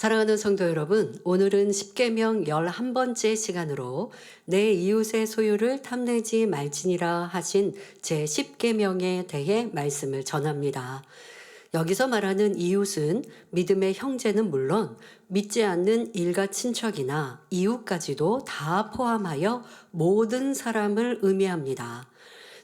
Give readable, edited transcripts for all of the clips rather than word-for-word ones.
사랑하는 성도 여러분, 오늘은 십계명 11번째 시간으로 내 이웃의 소유를 탐내지 말지니라 하신 제10계명에 대해 말씀을 전합니다. 여기서 말하는 이웃은 믿음의 형제는 물론 믿지 않는 일가 친척이나 이웃까지도 다 포함하여 모든 사람을 의미합니다.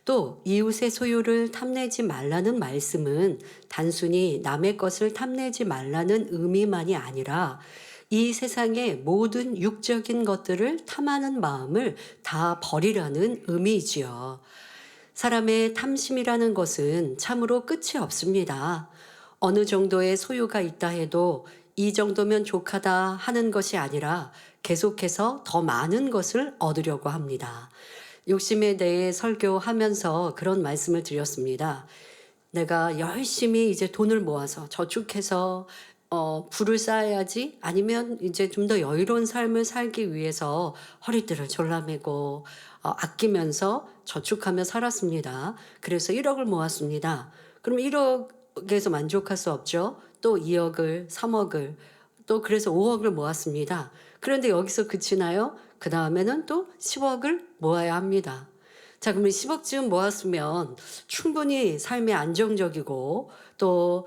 또 이웃의 소유를 탐내지 말라는 말씀은 단순히 남의 것을 탐내지 말라는 의미만이 아니라 이 세상의 모든 육적인 것들을 탐하는 마음을 다 버리라는 의미이지요. 사람의 탐심이라는 것은 참으로 끝이 없습니다. 어느 정도의 소유가 있다 해도 이 정도면 족하다 하는 것이 아니라 계속해서 더 많은 것을 얻으려고 합니다. 욕심에 대해 설교하면서 그런 말씀을 드렸습니다. 내가 열심히 이제 돈을 모아서 저축해서 부를 쌓아야지, 아니면 이제 좀 더 여유로운 삶을 살기 위해서 허리띠를 졸라매고 아끼면서 저축하며 살았습니다. 그래서 1억을 모았습니다. 그럼 1억에서 만족할 수 없죠. 또 2억을, 3억을, 또 그래서 5억을 모았습니다. 그런데 여기서 그치나요? 그 다음에는 또 10억을 모아야 합니다. 자, 그러면 10억쯤 모았으면 충분히 삶이 안정적이고 또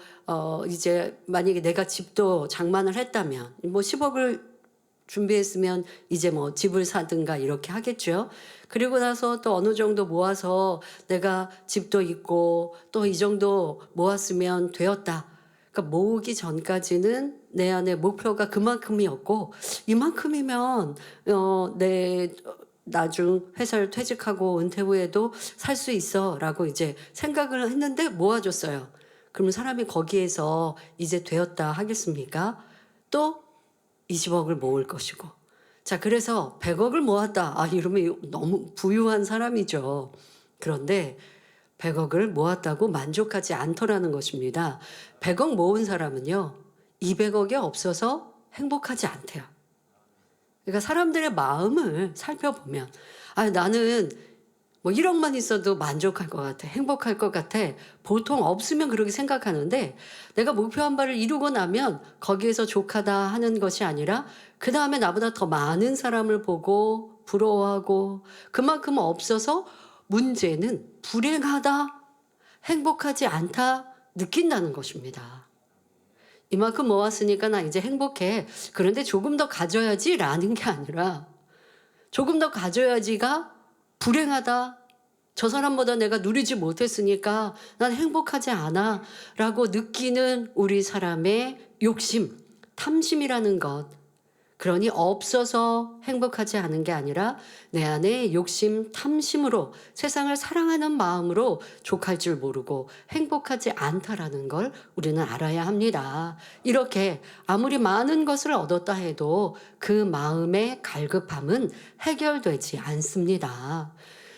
이제 만약에 내가 집도 장만을 했다면 뭐 10억을 준비했으면 이제 뭐 집을 사든가 이렇게 하겠죠. 그리고 나서 또 어느 정도 모아서 내가 집도 있고 또 이 정도 모았으면 되었다. 그러니까 모으기 전까지는 내 안에 목표가 그만큼이었고, 이만큼이면 내 나중 회사를 퇴직하고 은퇴 후에도 살 수 있어라고 이제 생각을 했는데 모아줬어요. 그러면 사람이 거기에서 이제 되었다 하겠습니까? 또 20억을 모을 것이고. 자, 그래서 100억을 모았다. 이러면 너무 부유한 사람이죠. 그런데 100억을 모았다고 만족하지 않더라는 것입니다. 100억 모은 사람은요, 200억이 없어서 행복하지 않대요. 그러니까 사람들의 마음을 살펴보면, 나는 뭐 1억만 있어도 만족할 것 같아. 행복할 것 같아. 보통 없으면 그렇게 생각하는데, 내가 목표 한 발을 이루고 나면 거기에서 족하다 하는 것이 아니라 그 다음에 나보다 더 많은 사람을 보고 부러워하고, 그만큼 없어서 문제는 불행하다, 행복하지 않다 느낀다는 것입니다. 이만큼 모았으니까 나 이제 행복해. 그런데 조금 더 가져야지 라는 게 아니라 조금 더 가져야지가 불행하다. 저 사람보다 내가 누리지 못했으니까 난 행복하지 않아 라고 느끼는 우리 사람의 욕심, 탐심이라는 것. 그러니 없어서 행복하지 않은 게 아니라 내 안에 욕심, 탐심으로 세상을 사랑하는 마음으로 족할 줄 모르고 행복하지 않다라는 걸 우리는 알아야 합니다. 이렇게 아무리 많은 것을 얻었다 해도 그 마음의 갈급함은 해결되지 않습니다.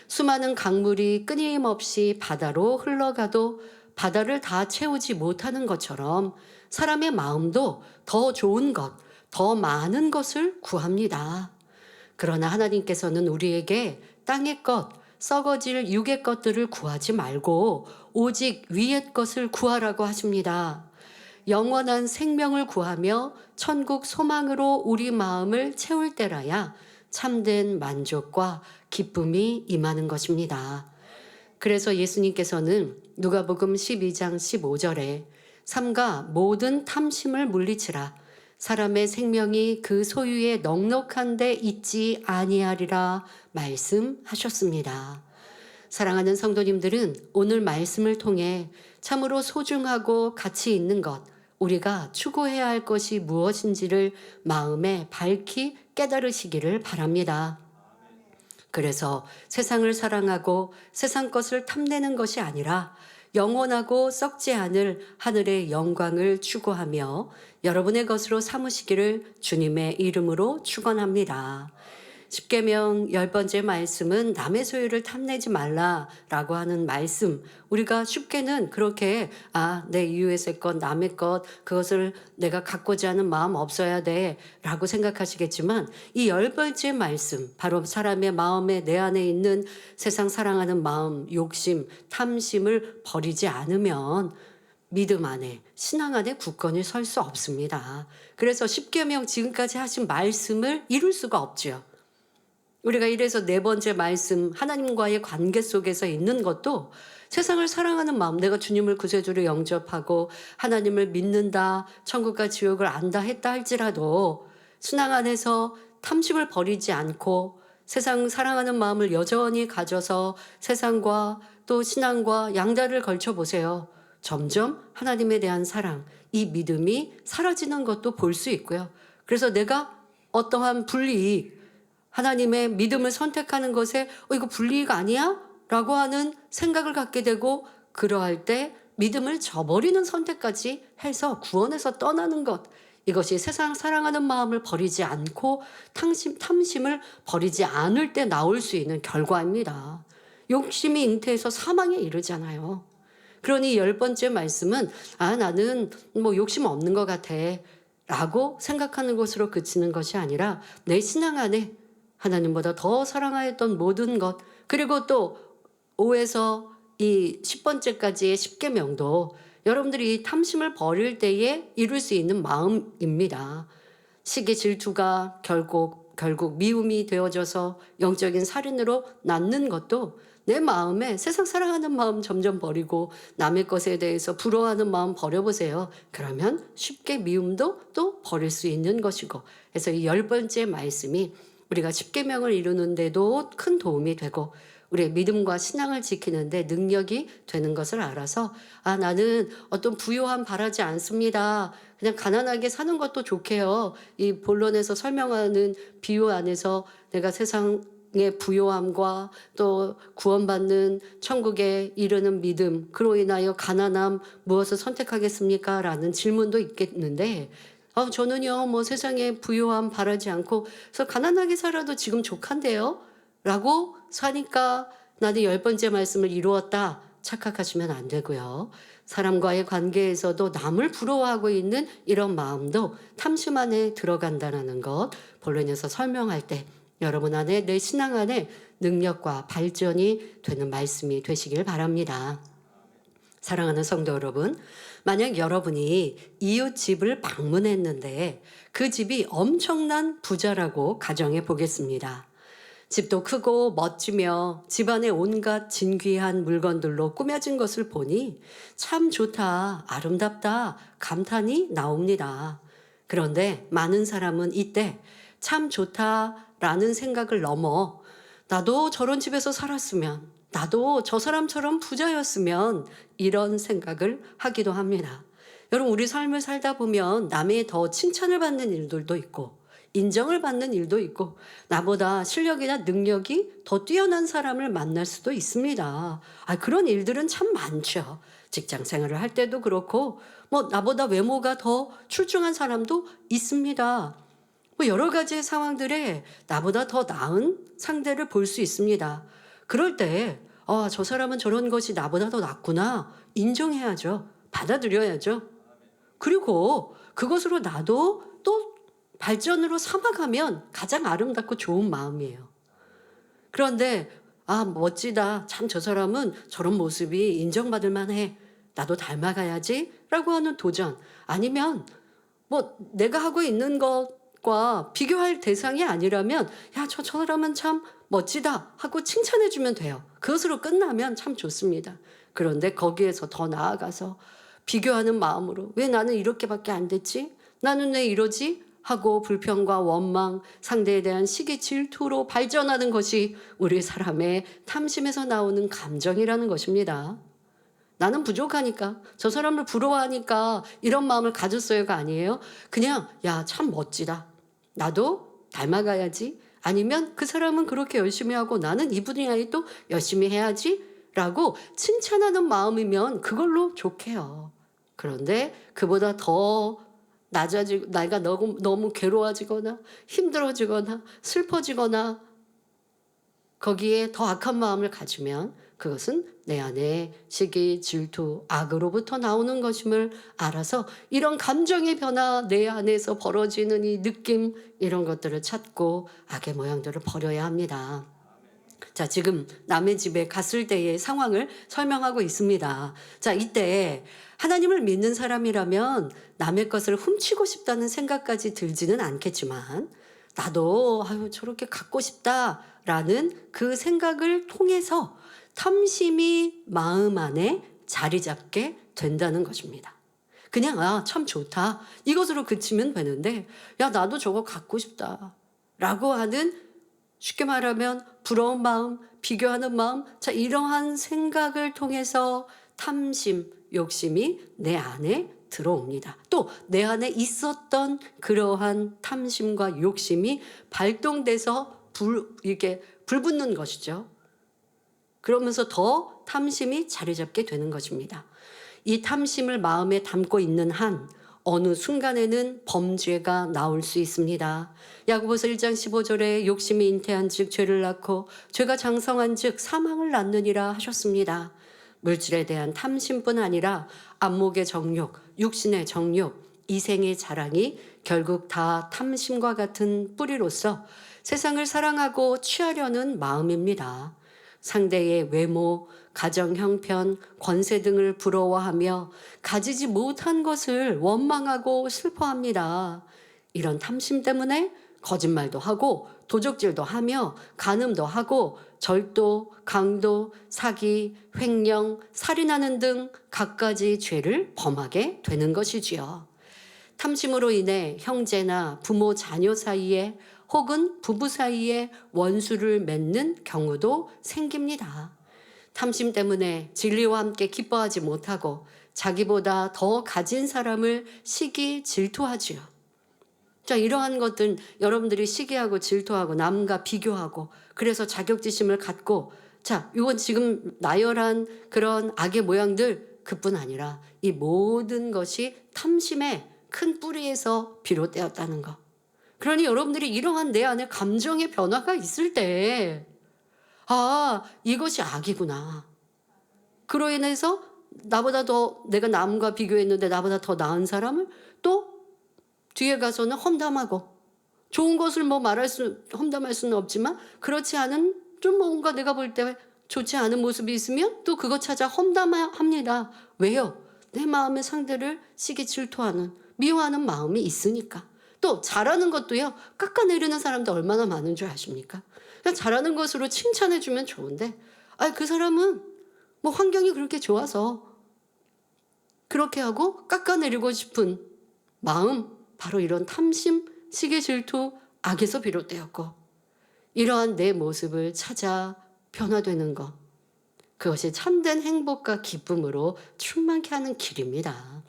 수많은 강물이 끊임없이 바다로 흘러가도 바다를 다 채우지 못하는 것처럼 사람의 마음도 더 좋은 것, 더 많은 것을 구합니다. 그러나 하나님께서는 우리에게 땅의 것, 썩어질 육의 것들을 구하지 말고 오직 위의 것을 구하라고 하십니다. 영원한 생명을 구하며 천국 소망으로 우리 마음을 채울 때라야 참된 만족과 기쁨이 임하는 것입니다. 그래서 예수님께서는 누가복음 12장 15절에 삼가 모든 탐심을 물리치라. 사람의 생명이 그 소유에 넉넉한 데 있지 아니하리라 말씀하셨습니다. 사랑하는 성도님들은 오늘 말씀을 통해 참으로 소중하고 가치 있는 것, 우리가 추구해야 할 것이 무엇인지를 마음에 밝히 깨달으시기를 바랍니다. 그래서 세상을 사랑하고 세상 것을 탐내는 것이 아니라 영원하고 썩지 않을 하늘의 영광을 추구하며 여러분의 것으로 삼으시기를 주님의 이름으로 축원합니다. 십계명 10번째 말씀은 남의 소유를 탐내지 말라라고 하는 말씀. 우리가 쉽게는 그렇게 내 이웃의 것, 남의 것, 그것을 내가 갖고자 하는 마음 없어야 돼라고 생각하시겠지만 이 10번째 말씀, 바로 사람의 마음에 내 안에 있는 세상 사랑하는 마음, 욕심, 탐심을 버리지 않으면 믿음 안에, 신앙 안에 굳건히 설 수 없습니다. 그래서 십계명 지금까지 하신 말씀을 이룰 수가 없죠. 우리가 이래서 네 번째 말씀, 하나님과의 관계 속에서 있는 것도 세상을 사랑하는 마음, 내가 주님을 구세주로 영접하고 하나님을 믿는다, 천국과 지옥을 안다 했다 할지라도 신앙 안에서 탐심을 버리지 않고 세상 사랑하는 마음을 여전히 가져서 세상과 또 신앙과 양다를 걸쳐 보세요. 점점 하나님에 대한 사랑, 이 믿음이 사라지는 것도 볼 수 있고요. 그래서 내가 어떠한 불이익, 하나님의 믿음을 선택하는 것에 이거 불이익 아니야? 라고 하는 생각을 갖게 되고, 그러할 때 믿음을 저버리는 선택까지 해서 구원에서 떠나는 것, 이것이 세상 사랑하는 마음을 버리지 않고 탐심을 버리지 않을 때 나올 수 있는 결과입니다. 욕심이 잉태해서 사망에 이르잖아요. 그러니 10번째 말씀은 나는 뭐 욕심 없는 것 같아 라고 생각하는 것으로 그치는 것이 아니라 내 신앙 안에 하나님보다 더 사랑하였던 모든 것, 그리고 또 5에서 이 10번째까지의 십계명도 여러분들이 탐심을 버릴 때에 이룰 수 있는 마음입니다. 시기 질투가 결국 미움이 되어져서 영적인 살인으로 낳는 것도 내 마음에 세상 사랑하는 마음 점점 버리고 남의 것에 대해서 부러워하는 마음 버려보세요. 그러면 쉽게 미움도 또 버릴 수 있는 것이고, 그래서 이 10번째 말씀이 우리가 십계명을 이루는데도 큰 도움이 되고 우리의 믿음과 신앙을 지키는데 능력이 되는 것을 알아서 나는 어떤 부요함 바라지 않습니다. 그냥 가난하게 사는 것도 좋게요. 이 본론에서 설명하는 비유 안에서 내가 세상의 부요함과 또 구원받는 천국에 이르는 믿음, 그로 인하여 가난함 무엇을 선택하겠습니까? 라는 질문도 있겠는데 저는요 뭐 세상에 부요함 바라지 않고 그래서 가난하게 살아도 지금 족한데요 라고 사니까 나는 10번째 말씀을 이루었다 착각하시면 안 되고요. 사람과의 관계에서도 남을 부러워하고 있는 이런 마음도 탐심 안에 들어간다는 것, 본론에서 설명할 때 여러분 안에, 내 신앙 안에 능력과 발전이 되는 말씀이 되시길 바랍니다. 사랑하는 성도 여러분, 만약 여러분이 이웃 집을 방문했는데 그 집이 엄청난 부자라고 가정해 보겠습니다. 집도 크고 멋지며 집안에 온갖 진귀한 물건들로 꾸며진 것을 보니 참 좋다, 아름답다, 감탄이 나옵니다. 그런데 많은 사람은 이때 참 좋다라는 생각을 넘어 나도 저런 집에서 살았으면, 나도 저 사람처럼 부자였으면 이런 생각을 하기도 합니다. 여러분, 우리 삶을 살다 보면 남의 더 칭찬을 받는 일들도 있고 인정을 받는 일도 있고 나보다 실력이나 능력이 더 뛰어난 사람을 만날 수도 있습니다. 그런 일들은 참 많죠. 직장 생활을 할 때도 그렇고 뭐 나보다 외모가 더 출중한 사람도 있습니다. 뭐 여러 가지 상황들에 나보다 더 나은 상대를 볼 수 있습니다. 그럴 때 저 사람은 저런 것이 나보다 더 낫구나 인정해야죠. 받아들여야죠. 그리고 그것으로 나도 또 발전으로 삼아가면 가장 아름답고 좋은 마음이에요. 그런데 멋지다. 참 저 사람은 저런 모습이 인정받을 만해. 나도 닮아가야지 라고 하는 도전, 아니면 뭐 내가 하고 있는 것과 비교할 대상이 아니라면 저 사람은 참 멋지다 하고 칭찬해 주면 돼요. 그것으로 끝나면 참 좋습니다. 그런데 거기에서 더 나아가서 비교하는 마음으로 왜 나는 이렇게밖에 안 됐지? 나는 왜 이러지? 하고 불평과 원망, 상대에 대한 시기 질투로 발전하는 것이 우리 사람의 탐심에서 나오는 감정이라는 것입니다. 나는 부족하니까, 저 사람을 부러워하니까 이런 마음을 가졌어요가 아니에요. 그냥 참 멋지다. 나도 닮아가야지. 아니면 그 사람은 그렇게 열심히 하고 나는 이 분야에 또 열심히 해야지 라고 칭찬하는 마음이면 그걸로 좋게요. 그런데 그보다 더 낮아지고 내가 너무 괴로워지거나 힘들어지거나 슬퍼지거나 거기에 더 악한 마음을 가지면 그것은 내 안에 시기, 질투, 악으로부터 나오는 것임을 알아서 이런 감정의 변화, 내 안에서 벌어지는 이 느낌, 이런 것들을 찾고 악의 모양들을 버려야 합니다. 자, 지금 남의 집에 갔을 때의 상황을 설명하고 있습니다. 자, 이때 하나님을 믿는 사람이라면 남의 것을 훔치고 싶다는 생각까지 들지는 않겠지만, 나도 아유 저렇게 갖고 싶다라는 그 생각을 통해서 탐심이 마음 안에 자리 잡게 된다는 것입니다. 그냥 참 좋다 이것으로 그치면 되는데, 야 나도 저거 갖고 싶다라고 하는, 쉽게 말하면 부러운 마음, 비교하는 마음, 자 이러한 생각을 통해서 탐심, 욕심이 내 안에 들어옵니다. 또 내 안에 있었던 그러한 탐심과 욕심이 발동돼서 이게 불붙는 것이죠. 그러면서 더 탐심이 자리 잡게 되는 것입니다. 이 탐심을 마음에 담고 있는 한 어느 순간에는 범죄가 나올 수 있습니다. 야고보서 1장 15절에 욕심이 잉태한 즉 죄를 낳고 죄가 장성한 즉 사망을 낳느니라 하셨습니다. 물질에 대한 탐심뿐 아니라 안목의 정욕, 육신의 정욕, 이생의 자랑이 결국 다 탐심과 같은 뿌리로서 세상을 사랑하고 취하려는 마음입니다. 상대의 외모, 가정 형편, 권세 등을 부러워하며 가지지 못한 것을 원망하고 슬퍼합니다. 이런 탐심 때문에 거짓말도 하고 도적질도 하며 간음도 하고 절도, 강도, 사기, 횡령, 살인하는 등 갖가지 죄를 범하게 되는 것이지요. 탐심으로 인해 형제나 부모 자녀 사이에 혹은 부부 사이에 원수를 맺는 경우도 생깁니다. 탐심 때문에 진리와 함께 기뻐하지 못하고 자기보다 더 가진 사람을 시기 질투하지요. 자, 이러한 것들은 여러분들이 시기하고 질투하고 남과 비교하고 그래서 자격지심을 갖고, 자, 이건 지금 나열한 그런 악의 모양들 그뿐 아니라 이 모든 것이 탐심의 큰 뿌리에서 비롯되었다는 것. 그러니 여러분들이 이러한 내 안에 감정의 변화가 있을 때, 이것이 악이구나. 그로 인해서 나보다 더, 내가 남과 비교했는데 나보다 더 나은 사람을 또 뒤에 가서는 험담하고, 좋은 것을 험담할 수는 없지만 그렇지 않은 좀 뭔가 내가 볼 때 좋지 않은 모습이 있으면 또 그거 찾아 험담합니다. 왜요? 내 마음의 상대를 시기 질투하는, 미워하는 마음이 있으니까. 또 잘하는 것도요, 깎아내리는 사람도 얼마나 많은 줄 아십니까? 그냥 잘하는 것으로 칭찬해주면 좋은데, 그 사람은 뭐 환경이 그렇게 좋아서 그렇게 하고 깎아내리고 싶은 마음, 바로 이런 탐심, 시기 질투, 악에서 비롯되었고, 이러한 내 모습을 찾아 변화되는 것, 그것이 참된 행복과 기쁨으로 충만케 하는 길입니다.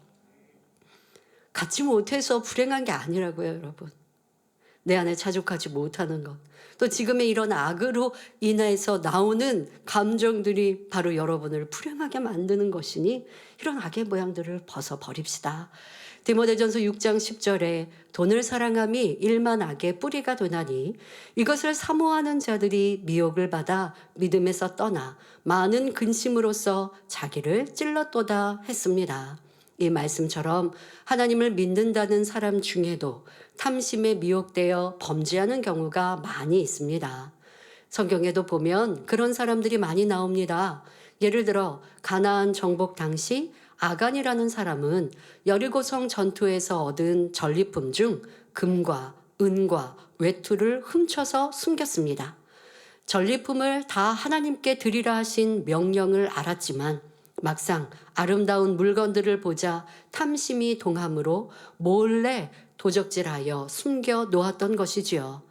갖지 못해서 불행한 게 아니라고요, 여러분. 내 안에 자족하지 못하는 것, 또 지금의 이런 악으로 인해서 나오는 감정들이 바로 여러분을 불행하게 만드는 것이니 이런 악의 모양들을 벗어버립시다. 디모데전서 6장 10절에 돈을 사랑함이 일만 악의 뿌리가 되나니 이것을 사모하는 자들이 미혹을 받아 믿음에서 떠나 많은 근심으로써 자기를 찔렀도다 했습니다. 이 말씀처럼 하나님을 믿는다는 사람 중에도 탐심에 미혹되어 범죄하는 경우가 많이 있습니다. 성경에도 보면 그런 사람들이 많이 나옵니다. 예를 들어 가나안 정복 당시 아간이라는 사람은 여리고성 전투에서 얻은 전리품 중 금과 은과 외투를 훔쳐서 숨겼습니다. 전리품을 다 하나님께 드리라 하신 명령을 알았지만 막상 아름다운 물건들을 보자 탐심이 동함으로 몰래 도적질하여 숨겨 놓았던 것이지요.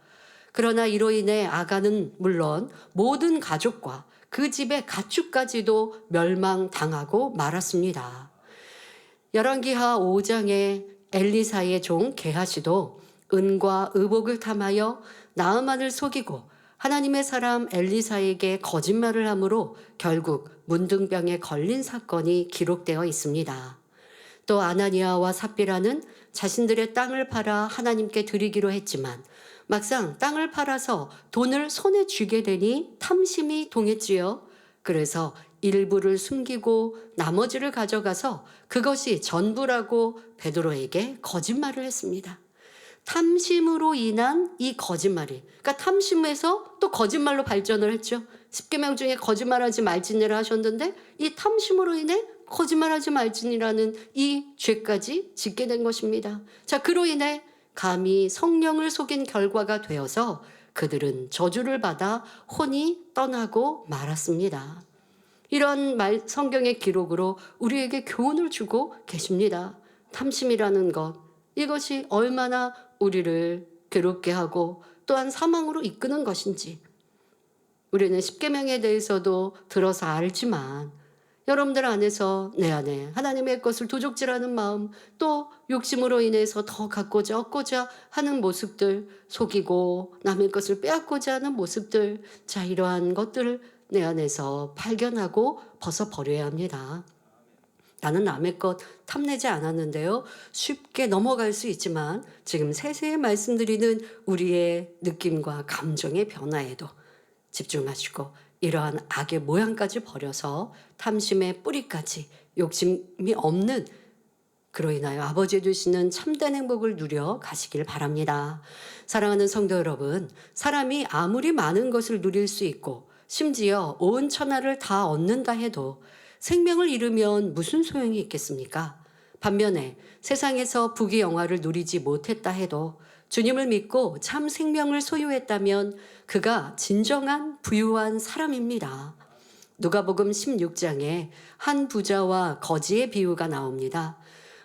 그러나 이로 인해 아간은 물론 모든 가족과 그 집의 가축까지도 멸망당하고 말았습니다. 열왕기하 5장에 엘리사의 종 게하시도 은과 의복을 탐하여 나아만을 속이고 하나님의 사람 엘리사에게 거짓말을 함으로 결국 문둥병에 걸린 사건이 기록되어 있습니다. 또 아나니아와 삽비라는 자신들의 땅을 팔아 하나님께 드리기로 했지만 막상 땅을 팔아서 돈을 손에 쥐게 되니 탐심이 동했지요. 그래서 일부를 숨기고 나머지를 가져가서 그것이 전부라고 베드로에게 거짓말을 했습니다. 탐심으로 인한 이 거짓말이, 그러니까 탐심에서 또 거짓말로 발전을 했죠. 십계명 중에 거짓말하지 말지니라 하셨는데 이 탐심으로 인해 거짓말하지 말지니라는 이 죄까지 짓게 된 것입니다. 자, 그로 인해 감히 성령을 속인 결과가 되어서 그들은 저주를 받아 혼이 떠나고 말았습니다. 이런 성경의 기록으로 우리에게 교훈을 주고 계십니다. 탐심이라는 것, 이것이 얼마나 우리를 괴롭게 하고 또한 사망으로 이끄는 것인지 우리는 십계명에 대해서도 들어서 알지만 여러분들 안에서 내 안에 하나님의 것을 도적질하는 마음, 또 욕심으로 인해서 더 갖고자 얻고자 하는 모습들, 속이고 남의 것을 빼앗고자 하는 모습들, 자, 이러한 것들을 내 안에서 발견하고 벗어버려야 합니다. 나는 남의 것 탐내지 않았는데요. 쉽게 넘어갈 수 있지만 지금 세세히 말씀드리는 우리의 느낌과 감정의 변화에도 집중하시고 이러한 악의 모양까지 버려서 탐심의 뿌리까지 욕심이 없는, 그로 인하여 아버지 되시는 참된 행복을 누려 가시길 바랍니다. 사랑하는 성도 여러분, 사람이 아무리 많은 것을 누릴 수 있고 심지어 온 천하를 다 얻는다 해도 생명을 잃으면 무슨 소용이 있겠습니까? 반면에 세상에서 부귀영화를 누리지 못했다 해도 주님을 믿고 참 생명을 소유했다면 그가 진정한 부유한 사람입니다. 누가복음 16장에 한 부자와 거지의 비유가 나옵니다.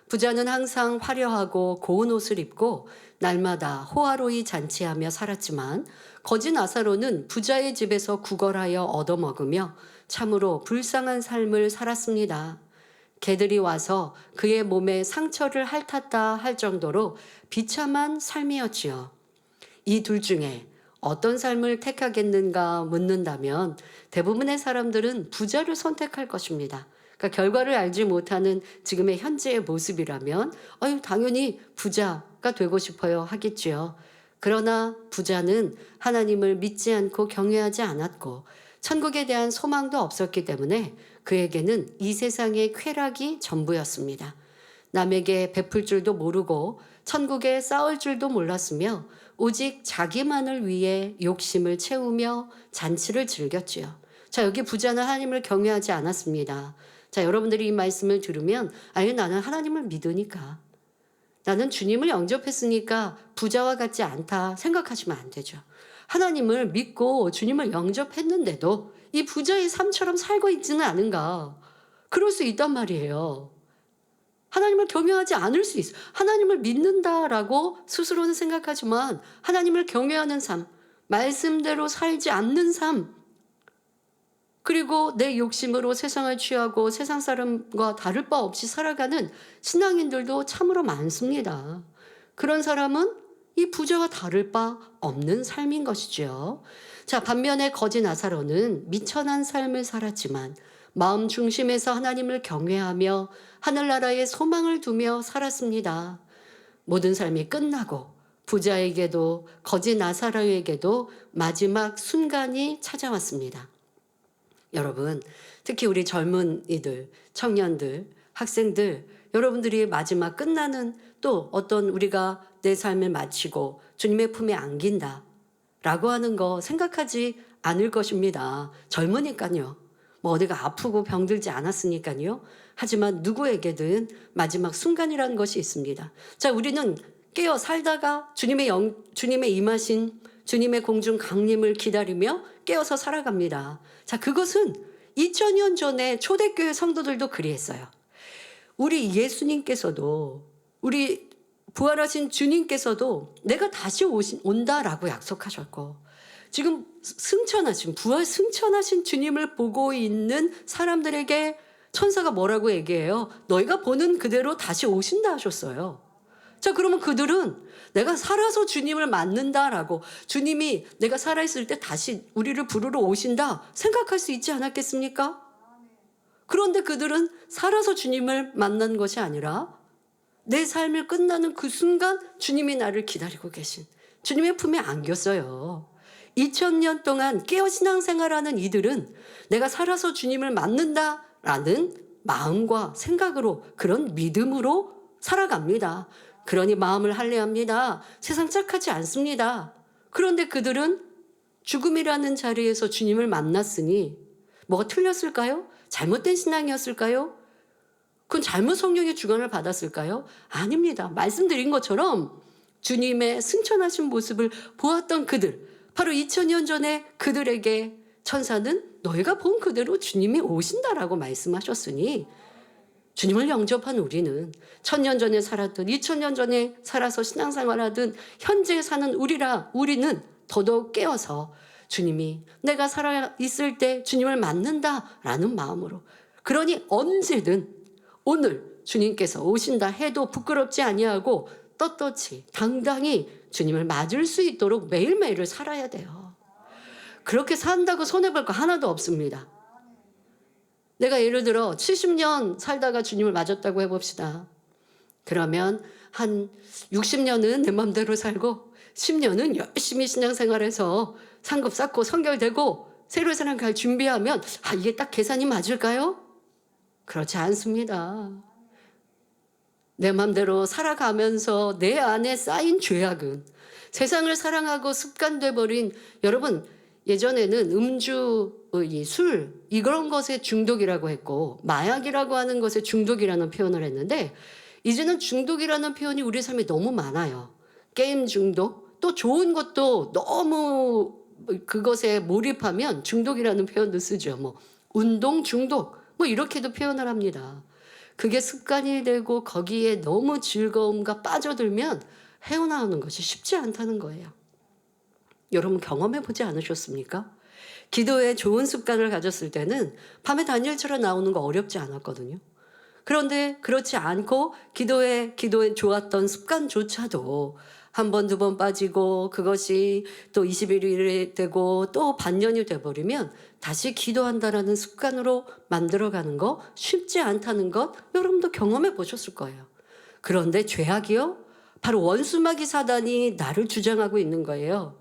부자는 항상 화려하고 고운 옷을 입고 날마다 호화로이 잔치하며 살았지만 거지 나사로는 부자의 집에서 구걸하여 얻어먹으며 참으로 불쌍한 삶을 살았습니다. 개들이 와서 그의 몸에 상처를 핥았다 할 정도로 비참한 삶이었지요. 이 둘 중에 어떤 삶을 택하겠는가 묻는다면 대부분의 사람들은 부자를 선택할 것입니다. 그러니까 결과를 알지 못하는 지금의 현재의 모습이라면 당연히 부자가 되고 싶어요 하겠지요. 그러나 부자는 하나님을 믿지 않고 경외하지 않았고 천국에 대한 소망도 없었기 때문에 그에게는 이 세상의 쾌락이 전부였습니다. 남에게 베풀 줄도 모르고 천국에 쌓을 줄도 몰랐으며 오직 자기만을 위해 욕심을 채우며 잔치를 즐겼지요. 자, 여기 부자는 하나님을 경외하지 않았습니다. 자, 여러분들이 이 말씀을 들으면 나는 하나님을 믿으니까, 나는 주님을 영접했으니까 부자와 같지 않다 생각하시면 안 되죠. 하나님을 믿고 주님을 영접했는데도 이 부자의 삶처럼 살고 있지는 않은가. 그럴 수 있단 말이에요. 하나님을 경외하지 않을 수 있어요. 하나님을 믿는다라고 스스로는 생각하지만 하나님을 경외하는 삶, 말씀대로 살지 않는 삶, 그리고 내 욕심으로 세상을 취하고 세상 사람과 다를 바 없이 살아가는 신앙인들도 참으로 많습니다. 그런 사람은 이 부자와 다를 바 없는 삶인 것이죠. 자, 반면에 거지 나사로는 미천한 삶을 살았지만 마음 중심에서 하나님을 경외하며 하늘나라에 소망을 두며 살았습니다. 모든 삶이 끝나고 부자에게도 거지 나사로에게도 마지막 순간이 찾아왔습니다. 여러분, 특히 우리 젊은이들, 청년들, 학생들, 여러분들이 마지막 끝나는 또 어떤 우리가 내 삶을 마치고 주님의 품에 안긴다 라고 하는 거 생각하지 않을 것입니다. 젊으니까요. 어디가 아프고 병들지 않았으니까요. 하지만 누구에게든 마지막 순간이라는 것이 있습니다. 자, 우리는 깨어 살다가 주님의 임하신 주님의 공중 강림을 기다리며 깨어서 살아갑니다. 자, 그것은 2000년 전에 초대교회 성도들도 그리했어요. 우리 예수님께서도, 우리 부활하신 주님께서도 내가 다시 온다라고 약속하셨고, 지금 부활 승천하신 주님을 보고 있는 사람들에게 천사가 뭐라고 얘기해요? 너희가 보는 그대로 다시 오신다 하셨어요. 자, 그러면 그들은 내가 살아서 주님을 만난다라고, 주님이 내가 살아있을 때 다시 우리를 부르러 오신다 생각할 수 있지 않았겠습니까? 그런데 그들은 살아서 주님을 만난 것이 아니라 내 삶을 끝나는 그 순간 주님이 나를 기다리고 계신 주님의 품에 안겼어요. 2000년 동안 깨어 신앙생활하는 이들은 내가 살아서 주님을 만난다라는 마음과 생각으로, 그런 믿음으로 살아갑니다. 그러니 마음을 할례합니다. 세상 착하지 않습니다. 그런데 그들은 죽음이라는 자리에서 주님을 만났으니 뭐가 틀렸을까요? 잘못된 신앙이었을까요? 그건 잘못 성령의 주관을 받았을까요? 아닙니다. 말씀드린 것처럼 주님의 승천하신 모습을 보았던 그들, 바로 2000년 전에 그들에게 천사는 너희가 본 그대로 주님이 오신다라고 말씀하셨으니 주님을 영접한 우리는 1000년 전에 살았든 2000년 전에 살아서 신앙생활하든 현재 사는 우리는 더더욱 깨어서 주님이 내가 살아있을 때 주님을 만난다라는 마음으로, 그러니 언제든 오늘 주님께서 오신다 해도 부끄럽지 아니하고 떳떳이 당당히 주님을 맞을 수 있도록 매일매일을 살아야 돼요. 그렇게 산다고 손해볼 거 하나도 없습니다. 내가 예를 들어 70년 살다가 주님을 맞았다고 해봅시다. 그러면 한 60년은 내 맘대로 살고 10년은 열심히 신앙생활해서 상급 쌓고 선결되고 새로운 세상 갈 준비하면 이게 딱 계산이 맞을까요? 그렇지 않습니다. 내 맘대로 살아가면서 내 안에 쌓인 죄악은 세상을 사랑하고 습관돼 버린, 여러분 예전에는 음주, 술 이런 것에 중독이라고 했고 마약이라고 하는 것에 중독이라는 표현을 했는데 이제는 중독이라는 표현이 우리 삶에 너무 많아요. 게임 중독, 또 좋은 것도 너무 그것에 몰입하면 중독이라는 표현도 쓰죠. 뭐 운동 중독 뭐 이렇게도 표현을 합니다. 그게 습관이 되고 거기에 너무 즐거움과 빠져들면 헤어나오는 것이 쉽지 않다는 거예요. 여러분 경험해 보지 않으셨습니까? 기도에 좋은 습관을 가졌을 때는 밤에 다니엘처럼 나오는 거 어렵지 않았거든요. 그런데 그렇지 않고 기도에 좋았던 습관조차도 한 번, 두 번 빠지고 그것이 또 21일이 되고 또 반년이 돼버리면 다시 기도한다라는 습관으로 만들어가는 거 쉽지 않다는 것 여러분도 경험해 보셨을 거예요. 그런데 죄악이요? 바로 원수마귀 사단이 나를 주장하고 있는 거예요.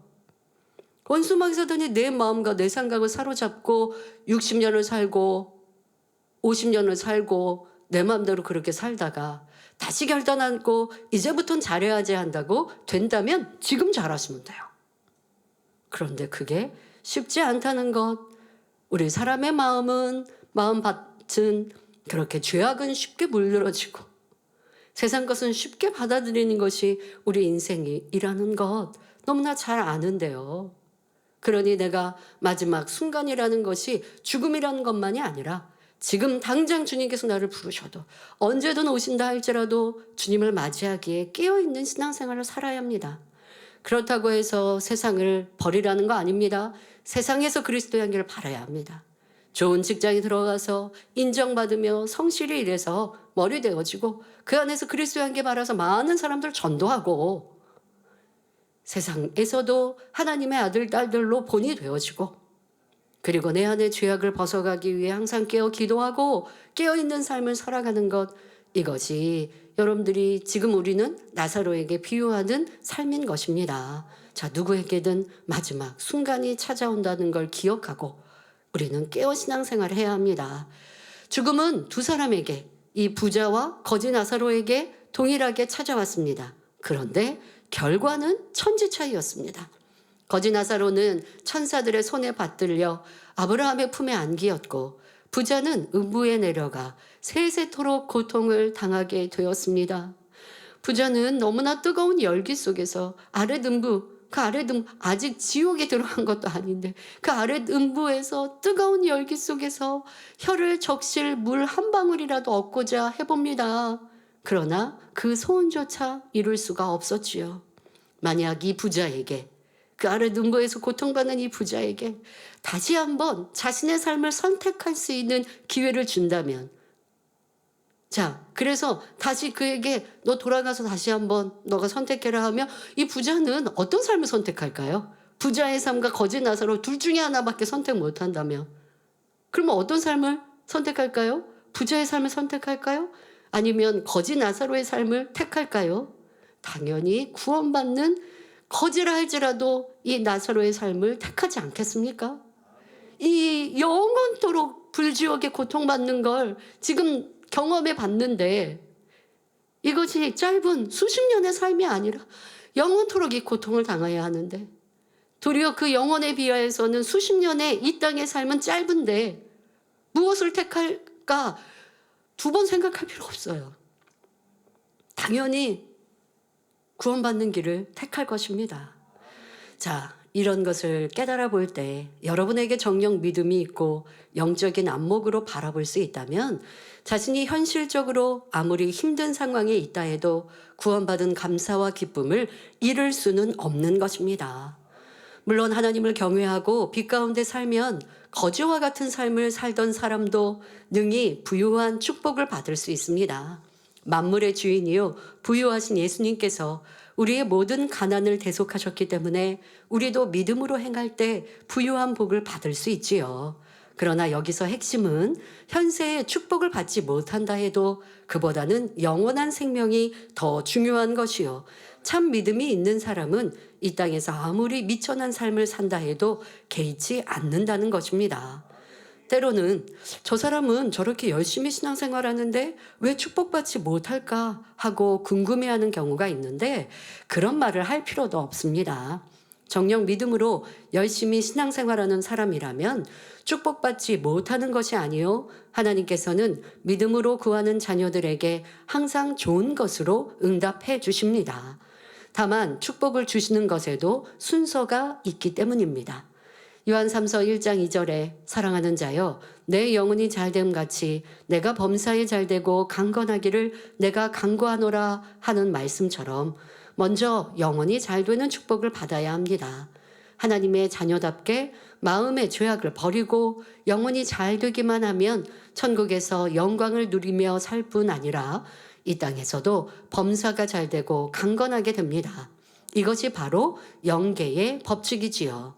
원수마귀 사단이 내 마음과 내 생각을 사로잡고 60년을 살고 50년을 살고 내 마음대로 그렇게 살다가 다시 결단하고 이제부터는 잘해야지 한다고 된다면 지금 잘하시면 돼요. 그런데 그게 쉽지 않다는 것. 우리 사람의 마음밭은 그렇게 죄악은 쉽게 물들어지고 세상 것은 쉽게 받아들이는 것이 우리 인생이라는 것 너무나 잘 아는데요. 그러니 내가 마지막 순간이라는 것이 죽음이라는 것만이 아니라 지금 당장 주님께서 나를 부르셔도 언제든 오신다 할지라도 주님을 맞이하기에 깨어있는 신앙생활을 살아야 합니다. 그렇다고 해서 세상을 버리라는 거 아닙니다. 세상에서 그리스도의 향기를 바라야 합니다. 좋은 직장에 들어가서 인정받으며 성실히 일해서 머리 되어지고 그 안에서 그리스도의 향기 바라서 많은 사람들 전도하고 세상에서도 하나님의 아들, 딸들로 본이 되어지고 그리고 내 안의 죄악을 벗어가기 위해 항상 깨어 기도하고 깨어있는 삶을 살아가는 것, 이것이 여러분들이 지금 우리는 나사로에게 비유하는 삶인 것입니다. 자, 누구에게든 마지막 순간이 찾아온다는 걸 기억하고 우리는 깨어 신앙생활을 해야 합니다. 죽음은 두 사람에게, 이 부자와 거지 나사로에게 동일하게 찾아왔습니다. 그런데 결과는 천지 차이였습니다. 거지 나사로는 천사들의 손에 받들려 아브라함의 품에 안기었고 부자는 음부에 내려가 세세토록 고통을 당하게 되었습니다. 부자는 너무나 뜨거운 열기 속에서 아랫음부, 그 아랫음부, 아직 지옥에 들어간 것도 아닌데 그 아랫음부에서 뜨거운 열기 속에서 혀를 적실 물 한 방울이라도 얻고자 해봅니다. 그러나 그 소원조차 이룰 수가 없었지요. 만약 이 부자에게, 그 아랫음부에서 고통받는 이 부자에게 다시 한번 자신의 삶을 선택할 수 있는 기회를 준다면, 자, 그래서 다시 그에게 너 돌아가서 다시 한번 너가 선택해라 하면 이 부자는 어떤 삶을 선택할까요? 부자의 삶과 거지 나사로 둘 중에 하나밖에 선택 못한다면 그러면 어떤 삶을 선택할까요? 부자의 삶을 선택할까요? 아니면 거지 나사로의 삶을 택할까요? 당연히 구원받는 거지라 할지라도 이 나사로의 삶을 택하지 않겠습니까? 이 영원토록 불지옥에 고통받는 걸 지금 경험해 봤는데 이것이 짧은 수십 년의 삶이 아니라 영원토록 이 고통을 당해야 하는데, 도리어 그 영혼에 비하여서는 수십 년의 이 땅의 삶은 짧은데 무엇을 택할까 두 번 생각할 필요 없어요. 당연히 구원받는 길을 택할 것입니다. 자, 이런 것을 깨달아 볼 때 여러분에게 정녕 믿음이 있고 영적인 안목으로 바라볼 수 있다면 자신이 현실적으로 아무리 힘든 상황에 있다 해도 구원받은 감사와 기쁨을 잃을 수는 없는 것입니다. 물론 하나님을 경외하고 빛 가운데 살면 거지와 같은 삶을 살던 사람도 능히 부유한 축복을 받을 수 있습니다. 만물의 주인이요 부유하신 예수님께서 우리의 모든 가난을 대속하셨기 때문에 우리도 믿음으로 행할 때 부유한 복을 받을 수 있지요. 그러나 여기서 핵심은 현세의 축복을 받지 못한다 해도 그보다는 영원한 생명이 더 중요한 것이요. 참 믿음이 있는 사람은 이 땅에서 아무리 미천한 삶을 산다 해도 개의치 않는다는 것입니다. 때로는 저 사람은 저렇게 열심히 신앙생활하는데 왜 축복받지 못할까 하고 궁금해하는 경우가 있는데, 그런 말을 할 필요도 없습니다. 정녕 믿음으로 열심히 신앙생활하는 사람이라면 축복받지 못하는 것이 아니요, 하나님께서는 믿음으로 구하는 자녀들에게 항상 좋은 것으로 응답해 주십니다. 다만 축복을 주시는 것에도 순서가 있기 때문입니다. 요한 3서 1장 2절에 사랑하는 자여 내 영혼이 잘됨 같이 내가 범사에 잘되고 강건하기를 내가 간구하노라 하는 말씀처럼 먼저 영혼이 잘되는 축복을 받아야 합니다. 하나님의 자녀답게 마음의 죄악을 버리고 영혼이 잘되기만 하면 천국에서 영광을 누리며 살 뿐 아니라 이 땅에서도 범사가 잘되고 강건하게 됩니다. 이것이 바로 영계의 법칙이지요.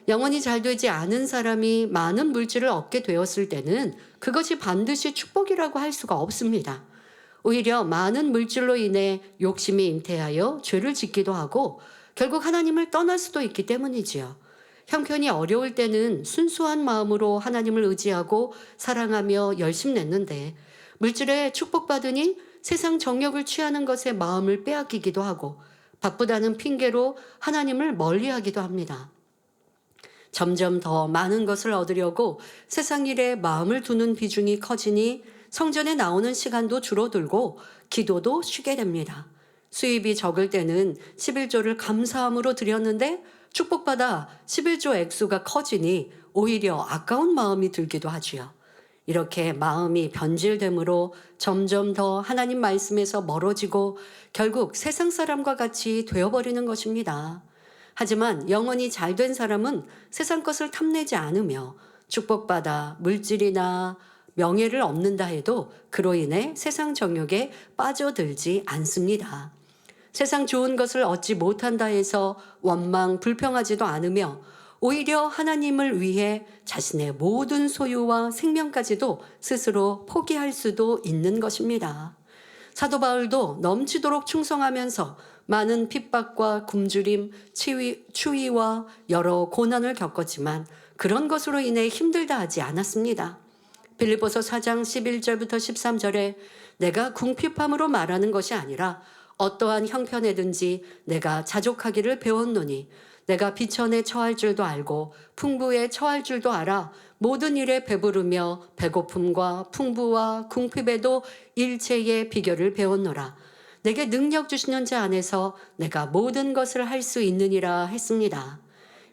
영혼이 잘 되지 않은 사람이 많은 물질을 얻게 되었을 때는 그것이 반드시 축복이라고 할 수가 없습니다. 오히려 많은 물질로 인해 욕심이 잉태하여 죄를 짓기도 하고 결국 하나님을 떠날 수도 있기 때문이지요. 형편이 어려울 때는 순수한 마음으로 하나님을 의지하고 사랑하며 열심냈는데 물질에 축복받으니 세상 정욕을 취하는 것에 마음을 빼앗기기도 하고 바쁘다는 핑계로 하나님을 멀리하기도 합니다. 점점 더 많은 것을 얻으려고 세상 일에 마음을 두는 비중이 커지니 성전에 나오는 시간도 줄어들고 기도도 쉬게 됩니다. 수입이 적을 때는 11조를 감사함으로 드렸는데 축복받아 11조 액수가 커지니 오히려 아까운 마음이 들기도 하지요. 이렇게 마음이 변질됨으로 점점 더 하나님 말씀에서 멀어지고 결국 세상 사람과 같이 되어버리는 것입니다. 하지만 영혼이 잘된 사람은 세상 것을 탐내지 않으며 축복받아 물질이나 명예를 얻는다 해도 그로 인해 세상 정욕에 빠져들지 않습니다. 세상 좋은 것을 얻지 못한다 해서 원망, 불평하지도 않으며 오히려 하나님을 위해 자신의 모든 소유와 생명까지도 스스로 포기할 수도 있는 것입니다. 사도 바울도 넘치도록 충성하면서 많은 핍박과 굶주림, 추위와 여러 고난을 겪었지만 그런 것으로 인해 힘들다 하지 않았습니다. 빌립보서 4장 11절부터 13절에 내가 궁핍함으로 말하는 것이 아니라 어떠한 형편에든지 내가 자족하기를 배웠노니 내가 비천에 처할 줄도 알고 풍부에 처할 줄도 알아 모든 일에 배부르며 배고픔과 풍부와 궁핍에도 일체의 비결을 배웠노라. 내게 능력 주시는 자 안에서 내가 모든 것을 할 수 있느니라 했습니다.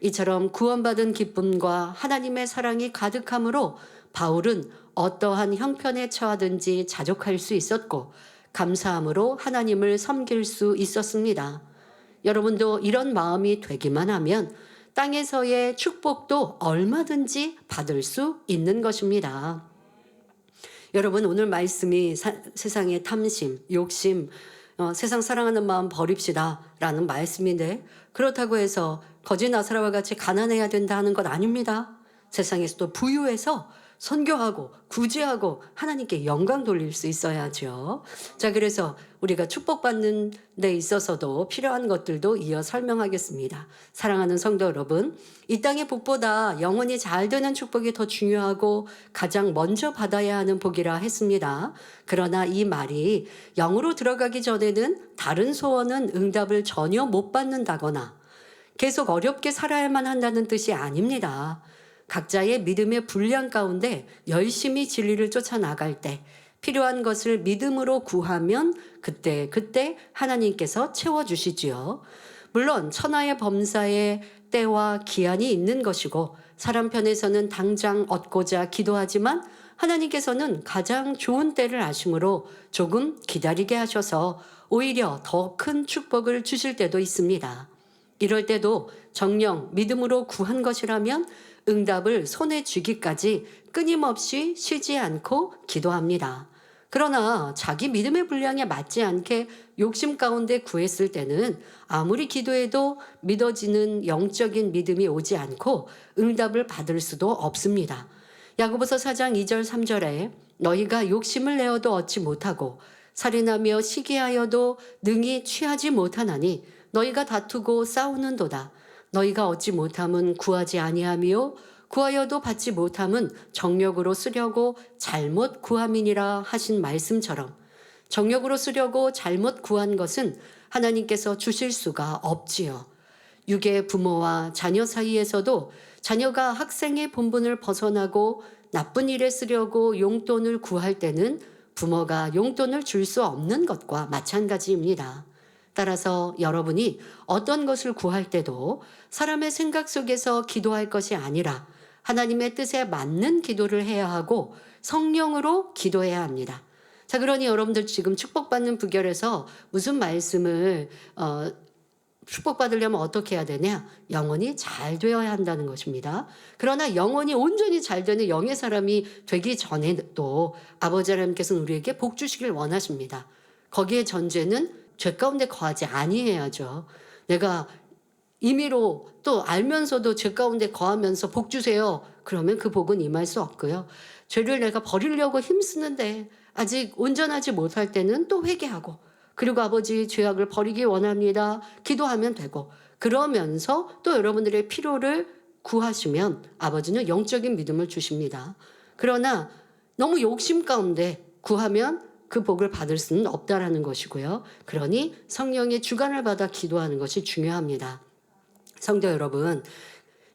이처럼 구원받은 기쁨과 하나님의 사랑이 가득함으로 바울은 어떠한 형편에 처하든지 자족할 수 있었고 감사함으로 하나님을 섬길 수 있었습니다. 여러분도 이런 마음이 되기만 하면 땅에서의 축복도 얼마든지 받을 수 있는 것입니다. 여러분, 오늘 말씀이 세상의 탐심, 욕심, 세상 사랑하는 마음 버립시다 라는 말씀인데 그렇다고 해서 거지 나사로와 같이 가난해야 된다는 건 아닙니다. 세상에서도 부유해서 선교하고 구제하고 하나님께 영광 돌릴 수 있어야죠. 자, 그래서 우리가 축복받는 데 있어서도 필요한 것들도 이어 설명하겠습니다. 사랑하는 성도 여러분, 이 땅의 복보다 영혼이 잘 되는 축복이 더 중요하고 가장 먼저 받아야 하는 복이라 했습니다. 그러나 이 말이 영으로 들어가기 전에는 다른 소원은 응답을 전혀 못 받는다거나 계속 어렵게 살아야만 한다는 뜻이 아닙니다. 각자의 믿음의 분량 가운데 열심히 진리를 쫓아 나갈 때 필요한 것을 믿음으로 구하면 그때 하나님께서 채워주시지요. 물론 천하의 범사에 때와 기한이 있는 것이고 사람 편에서는 당장 얻고자 기도하지만 하나님께서는 가장 좋은 때를 아심으로 조금 기다리게 하셔서 오히려 더 큰 축복을 주실 때도 있습니다. 이럴 때도 정녕 믿음으로 구한 것이라면 응답을 손에 쥐기까지 끊임없이 쉬지 않고 기도합니다. 그러나 자기 믿음의 분량에 맞지 않게 욕심 가운데 구했을 때는 아무리 기도해도 믿어지는 영적인 믿음이 오지 않고 응답을 받을 수도 없습니다. 야고보서 4장 2절 3절에 너희가 욕심을 내어도 얻지 못하고 살인하며 시기하여도 능히 취하지 못하나니 너희가 다투고 싸우는도다. 너희가 얻지 못함은 구하지 아니하며 구하여도 받지 못함은 정력으로 쓰려고 잘못 구함이니라 하신 말씀처럼 정력으로 쓰려고 잘못 구한 것은 하나님께서 주실 수가 없지요. 육의 부모와 자녀 사이에서도 자녀가 학생의 본분을 벗어나고 나쁜 일에 쓰려고 용돈을 구할 때는 부모가 용돈을 줄 수 없는 것과 마찬가지입니다. 따라서 여러분이 어떤 것을 구할 때도 사람의 생각 속에서 기도할 것이 아니라 하나님의 뜻에 맞는 기도를 해야 하고 성령으로 기도해야 합니다. 자, 그러니 여러분들 지금 축복받는 부결에서 무슨 말씀을 축복받으려면 어떻게 해야 되냐? 영혼이 잘 되어야 한다는 것입니다. 그러나 영혼이 온전히 잘 되는 영의 사람이 되기 전에도 아버지 하나님께서는 우리에게 복 주시길 원하십니다. 거기에 전제는 죄 가운데 거하지 아니해야죠. 내가 임의로 또 알면서도 죄 가운데 거하면서 복 주세요. 그러면 그 복은 임할 수 없고요. 죄를 내가 버리려고 힘쓰는데 아직 온전하지 못할 때는 또 회개하고 그리고 아버지 죄악을 버리기 원합니다. 기도하면 되고 그러면서 또 여러분들의 필요를 구하시면 아버지는 영적인 믿음을 주십니다. 그러나 너무 욕심 가운데 구하면 그 복을 받을 수는 없다라는 것이고요. 그러니 성령의 주관을 받아 기도하는 것이 중요합니다. 성도 여러분,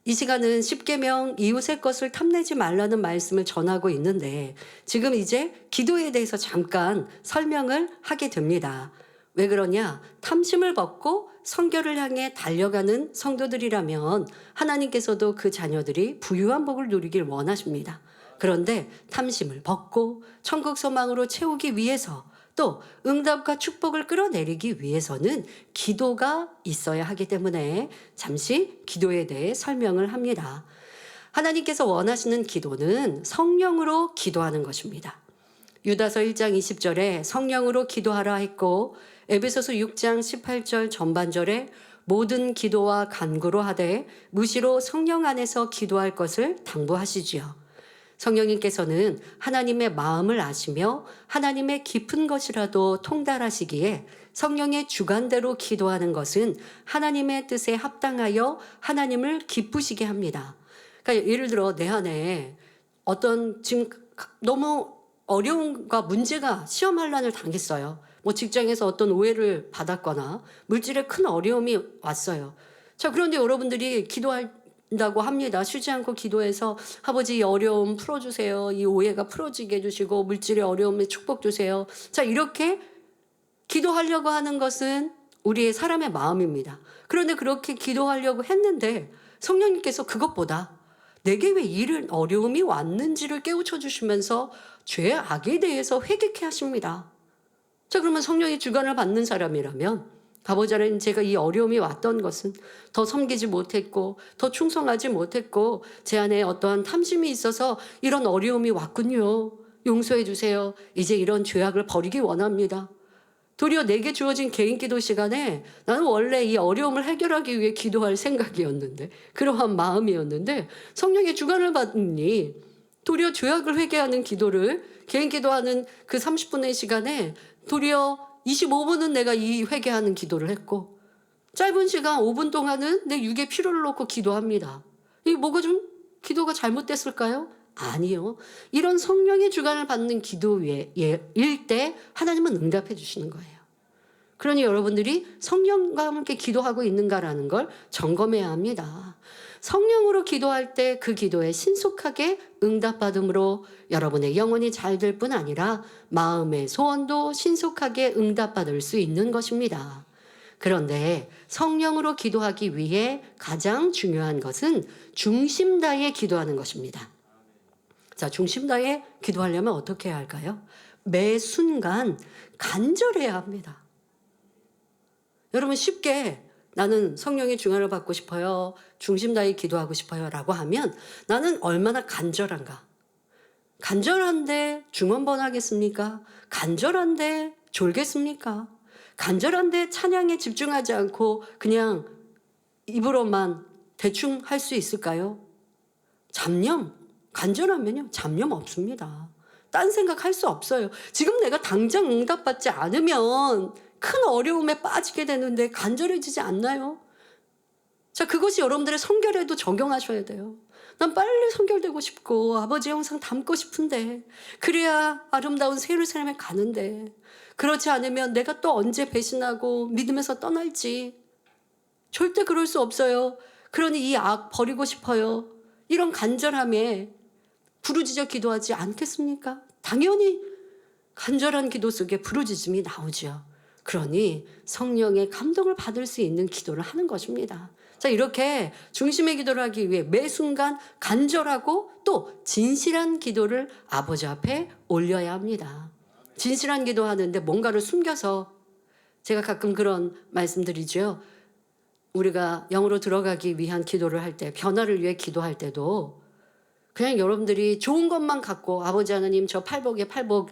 이 시간은 십계명 이웃의 것을 탐내지 말라는 말씀을 전하고 있는데 지금 이제 기도에 대해서 잠깐 설명을 하게 됩니다. 왜 그러냐? 탐심을 벗고 성결을 향해 달려가는 성도들이라면 하나님께서도 그 자녀들이 부유한 복을 누리길 원하십니다. 그런데 탐심을 벗고 천국 소망으로 채우기 위해서 또 응답과 축복을 끌어내리기 위해서는 기도가 있어야 하기 때문에 잠시 기도에 대해 설명을 합니다. 하나님께서 원하시는 기도는 성령으로 기도하는 것입니다. 유다서 1장 20절에 성령으로 기도하라 했고 에베소서 6장 18절 전반절에 모든 기도와 간구로 하되 무시로 성령 안에서 기도할 것을 당부하시지요. 성령님께서는 하나님의 마음을 아시며 하나님의 깊은 것이라도 통달하시기에 성령의 주관대로 기도하는 것은 하나님의 뜻에 합당하여 하나님을 기쁘시게 합니다. 그러니까 예를 들어 내 안에 어떤 지금 너무 어려움과 문제가 시험환란을 당했어요. 뭐 직장에서 어떤 오해를 받았거나 물질에 큰 어려움이 왔어요. 자, 그런데 여러분들이 기도한다고 합니다. 쉬지 않고 기도해서 아버지 이 어려움 풀어주세요. 이 오해가 풀어지게 해주시고 물질의 어려움에 축복 주세요. 자, 이렇게 기도하려고 하는 것은 우리의 사람의 마음입니다. 그런데 그렇게 기도하려고 했는데 성령님께서 그것보다 내게 왜 이런 어려움이 왔는지를 깨우쳐 주시면서 죄 악에 대해서 회개케 하십니다. 자, 그러면 성령의 주관을 받는 사람이라면 아버지 하나님, 제가 이 어려움이 왔던 것은 더 섬기지 못했고 더 충성하지 못했고 제 안에 어떠한 탐심이 있어서 이런 어려움이 왔군요. 용서해 주세요. 이제 이런 죄악을 버리기 원합니다. 도리어 내게 주어진 개인 기도 시간에 나는 원래 이 어려움을 해결하기 위해 기도할 생각이었는데 그러한 마음이었는데 성령의 주관을 받으니 도리어 죄악을 회개하는 기도를 개인 기도하는 그 30분의 시간에 도리어 25분은 내가 이 회개하는 기도를 했고 짧은 시간 5분 동안은 내 육의 피로를 놓고 기도합니다. 이게 뭐가 좀 기도가 잘못됐을까요? 아니요. 이런 성령의 주관을 받는 기도일 때 하나님은 응답해 주시는 거예요. 그러니 여러분들이 성령과 함께 기도하고 있는가라는 걸 점검해야 합니다. 성령으로 기도할 때 그 기도에 신속하게 응답받음으로 여러분의 영혼이 잘 될 뿐 아니라 마음의 소원도 신속하게 응답받을 수 있는 것입니다. 그런데 성령으로 기도하기 위해 가장 중요한 것은 중심 다해 기도하는 것입니다. 자, 중심 다해 기도하려면 어떻게 해야 할까요? 매 순간 간절해야 합니다. 여러분 쉽게 나는 성령의 중화를 받고 싶어요. 중심 다해 기도하고 싶어요. 라고 하면 나는 얼마나 간절한가? 간절한데 중언번하겠습니까? 간절한데 졸겠습니까? 간절한데 찬양에 집중하지 않고 그냥 입으로만 대충 할 수 있을까요? 간절하면요. 잡념 없습니다. 딴 생각할 수 없어요. 지금 내가 당장 응답받지 않으면 큰 어려움에 빠지게 되는데 간절해지지 않나요? 자, 그것이 여러분들의 성결에도 적용하셔야 돼요. 난 빨리 성결되고 싶고 아버지 영상 담고 싶은데 그래야 아름다운 새 예루살렘에 가는데 그렇지 않으면 내가 또 언제 배신하고 믿음에서 떠날지 절대 그럴 수 없어요. 그러니 이 악 버리고 싶어요. 이런 간절함에 부르짖어 기도하지 않겠습니까? 당연히 간절한 기도 속에 부르짖음이 나오죠. 그러니 성령의 감동을 받을 수 있는 기도를 하는 것입니다. 자, 이렇게 중심의 기도를 하기 위해 매 순간 간절하고 또 진실한 기도를 아버지 앞에 올려야 합니다. 진실한 기도하는데 뭔가를 숨겨서 제가 가끔 그런 말씀드리죠. 우리가 영으로 들어가기 위한 기도를 할 때, 변화를 위해 기도할 때도 그냥 여러분들이 좋은 것만 갖고 아버지 하나님 저 팔복에 팔복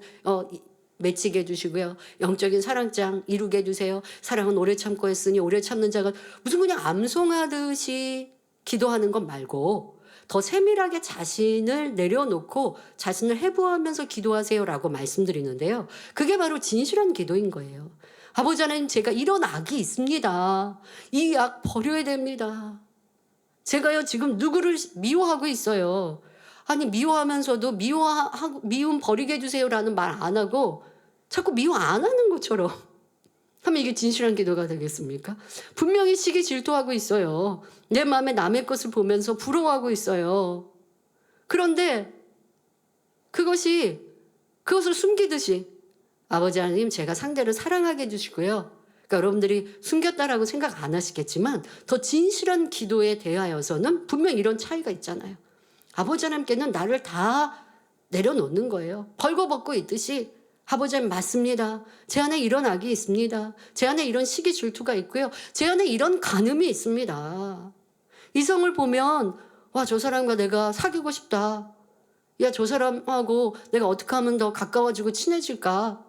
맺히게 해주시고요. 영적인 사랑장 이루게 해주세요. 사랑은 오래 참고 했으니 오래 참는 자가 무슨 그냥 암송하듯이 기도하는 것 말고 더 세밀하게 자신을 내려놓고 자신을 해부하면서 기도하세요라고 말씀드리는데요. 그게 바로 진실한 기도인 거예요. 아버지 하나님 제가 이런 악이 있습니다. 이 악 버려야 됩니다. 제가요 지금 누구를 미워하고 있어요. 아니 미워하면서도 미움 버리게 해주세요라는 말 안 하고 자꾸 미워 안 하는 것처럼 하면 이게 진실한 기도가 되겠습니까? 분명히 시기 질투하고 있어요. 내 마음에 남의 것을 보면서 부러워하고 있어요. 그런데 그것을 숨기듯이 아버지 하나님 제가 상대를 사랑하게 해주시고요. 그러니까 여러분들이 숨겼다라고 생각 안 하시겠지만 더 진실한 기도에 대하여서는 분명 이런 차이가 있잖아요. 아버지 하나님께는 나를 다 내려놓는 거예요. 벌거벗고 있듯이 아버지 하나님 맞습니다. 제 안에 이런 악이 있습니다. 제 안에 이런 시기 질투가 있고요. 제 안에 이런 간음이 있습니다. 이성을 보면 와, 저 사람과 내가 사귀고 싶다. 야, 저 사람하고 내가 어떻게 하면 더 가까워지고 친해질까?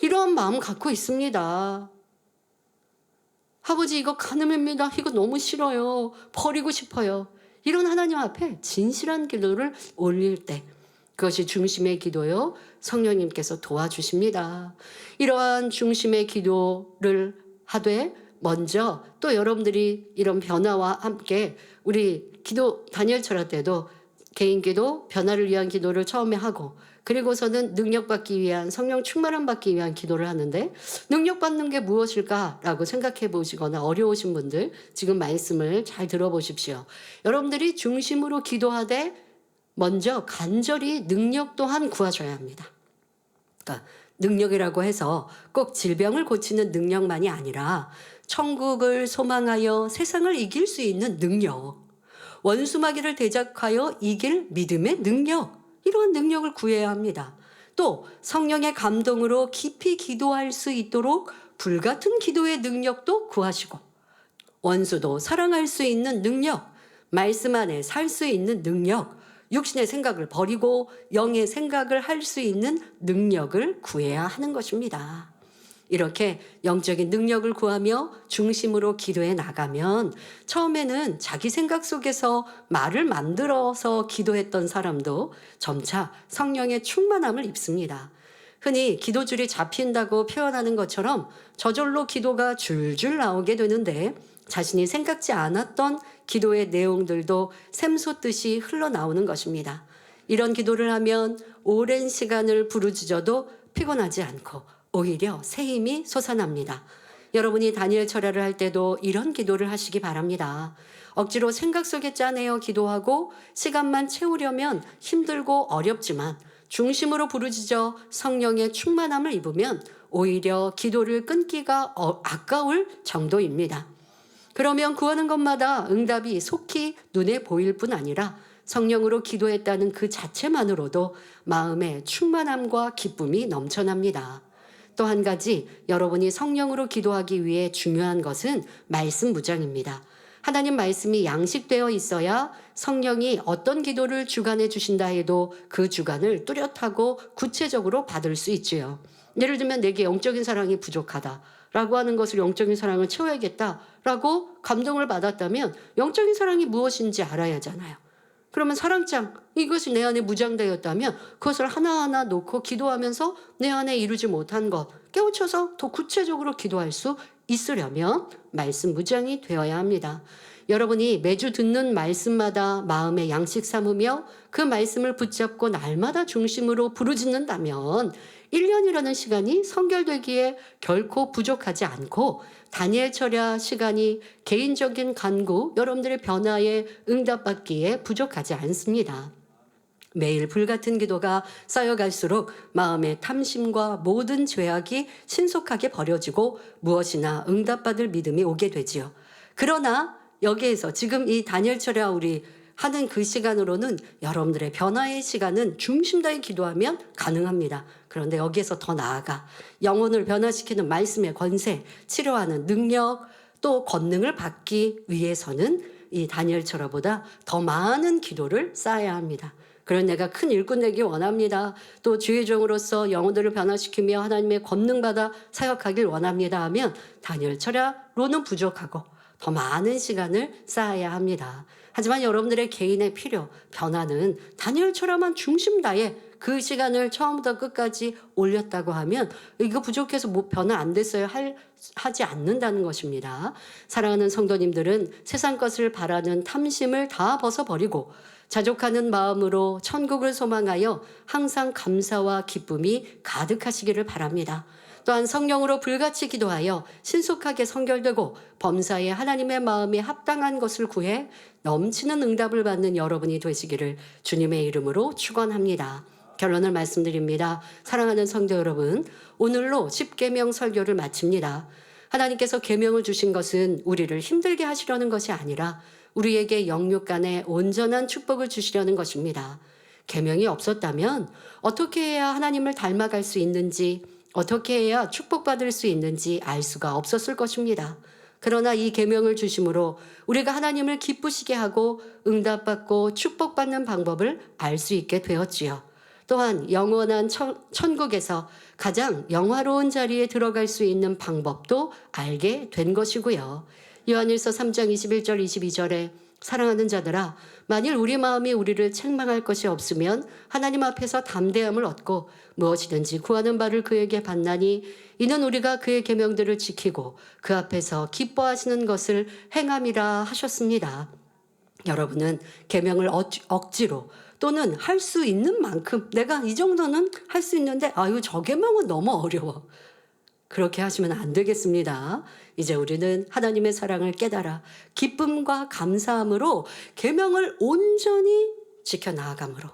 이런 마음 갖고 있습니다. 아버지 이거 간음입니다. 이거 너무 싫어요. 버리고 싶어요. 이런 하나님 앞에 진실한 기도를 올릴 때 그것이 중심의 기도요. 성령님께서 도와주십니다. 이러한 중심의 기도를 하되 먼저 또 여러분들이 이런 변화와 함께 우리 기도 다니엘 철학 때도 개인 기도, 변화를 위한 기도를 처음에 하고 그리고서는 능력받기 위한 성령 충만함 받기 위한 기도를 하는데 능력받는 게 무엇일까라고 생각해 보시거나 어려우신 분들 지금 말씀을 잘 들어보십시오. 여러분들이 중심으로 기도하되 먼저 간절히 능력 또한 구하셔야 합니다. 그러니까 능력이라고 해서 꼭 질병을 고치는 능력만이 아니라 천국을 소망하여 세상을 이길 수 있는 능력, 원수마귀를 대적하여 이길 믿음의 능력, 이러한 능력을 구해야 합니다. 또 성령의 감동으로 깊이 기도할 수 있도록 불같은 기도의 능력도 구하시고 원수도 사랑할 수 있는 능력, 말씀 안에 살 수 있는 능력, 육신의 생각을 버리고 영의 생각을 할 수 있는 능력을 구해야 하는 것입니다. 이렇게 영적인 능력을 구하며 중심으로 기도해 나가면 처음에는 자기 생각 속에서 말을 만들어서 기도했던 사람도 점차 성령의 충만함을 입습니다. 흔히 기도줄이 잡힌다고 표현하는 것처럼 저절로 기도가 줄줄 나오게 되는데 자신이 생각지 않았던 기도의 내용들도 샘솟듯이 흘러나오는 것입니다. 이런 기도를 하면 오랜 시간을 부르짖어도 피곤하지 않고 오히려 새 힘이 솟아납니다. 여러분이 다니엘 철야를 할 때도 이런 기도를 하시기 바랍니다. 억지로 생각 속에 짜내어 기도하고 시간만 채우려면 힘들고 어렵지만 중심으로 부르짖어 성령의 충만함을 입으면 오히려 기도를 끊기가 아까울 정도입니다. 그러면 구하는 것마다 응답이 속히 눈에 보일 뿐 아니라 성령으로 기도했다는 그 자체만으로도 마음의 충만함과 기쁨이 넘쳐납니다. 또 한 가지 여러분이 성령으로 기도하기 위해 중요한 것은 말씀 무장입니다. 하나님 말씀이 양식되어 있어야 성령이 어떤 기도를 주관해 주신다 해도 그 주관을 뚜렷하고 구체적으로 받을 수 있지요. 예를 들면 내게 영적인 사랑이 부족하다라고 하는 것을 영적인 사랑을 채워야겠다라고 감동을 받았다면 영적인 사랑이 무엇인지 알아야 하잖아요. 그러면 사랑장, 이것이 내 안에 무장되었다면 그것을 하나하나 놓고 기도하면서 내 안에 이루지 못한 것 깨우쳐서 더 구체적으로 기도할 수 있으려면 말씀 무장이 되어야 합니다. 여러분이 매주 듣는 말씀마다 마음의 양식 삼으며 그 말씀을 붙잡고 날마다 중심으로 부르짖는다면 1년이라는 시간이 성결되기에 결코 부족하지 않고 다니엘 철야 시간이 개인적인 간구, 여러분들의 변화에 응답받기에 부족하지 않습니다. 매일 불같은 기도가 쌓여갈수록 마음의 탐심과 모든 죄악이 신속하게 버려지고 무엇이나 응답받을 믿음이 오게 되지요. 그러나 여기에서 지금 이 다니엘 철야 우리 하는 그 시간으로는 여러분들의 변화의 시간은 중심 다해 기도하면 가능합니다. 그런데 여기에서 더 나아가 영혼을 변화시키는 말씀의 권세, 치료하는 능력, 또 권능을 받기 위해서는 이 다니엘 철야보다 더 많은 기도를 쌓아야 합니다. 그런 내가 큰 일꾼 되기 원합니다. 또 주의 종으로서 영혼들을 변화시키며 하나님의 권능 받아 사역하길 원합니다 하면 다니엘 철야로는 부족하고 더 많은 시간을 쌓아야 합니다. 하지만 여러분들의 개인의 필요, 변화는 다니엘 철야만 중심 다해 그 시간을 처음부터 끝까지 올렸다고 하면 이거 부족해서 뭐 변화 안 됐어요 하지 않는다는 것입니다. 사랑하는 성도님들은 세상 것을 바라는 탐심을 다 벗어버리고 자족하는 마음으로 천국을 소망하여 항상 감사와 기쁨이 가득하시기를 바랍니다. 또한 성령으로 불같이 기도하여 신속하게 성결되고 범사에 하나님의 마음에 합당한 것을 구해 넘치는 응답을 받는 여러분이 되시기를 주님의 이름으로 축원합니다. 결론을 말씀드립니다. 사랑하는 성도 여러분, 오늘로 10계명 설교를 마칩니다. 하나님께서 계명을 주신 것은 우리를 힘들게 하시려는 것이 아니라 우리에게 영육 간에 온전한 축복을 주시려는 것입니다. 계명이 없었다면 어떻게 해야 하나님을 닮아갈 수 있는지, 어떻게 해야 축복받을 수 있는지 알 수가 없었을 것입니다. 그러나 이 계명을 주심으로 우리가 하나님을 기쁘시게 하고 응답받고 축복받는 방법을 알 수 있게 되었지요. 또한 영원한 천국에서 가장 영화로운 자리에 들어갈 수 있는 방법도 알게 된 것이고요. 요한일서 3장 21절 22절에 사랑하는 자들아, 만일 우리 마음이 우리를 책망할 것이 없으면 하나님 앞에서 담대함을 얻고 무엇이든지 구하는 바를 그에게 받나니 이는 우리가 그의 계명들을 지키고 그 앞에서 기뻐하시는 것을 행함이라 하셨습니다. 여러분은 계명을 억지로 또는 할 수 있는 만큼 내가 이 정도는 할 수 있는데 아유 저 계명은 너무 어려워. 그렇게 하시면 안 되겠습니다. 이제 우리는 하나님의 사랑을 깨달아 기쁨과 감사함으로 계명을 온전히 지켜 나아감으로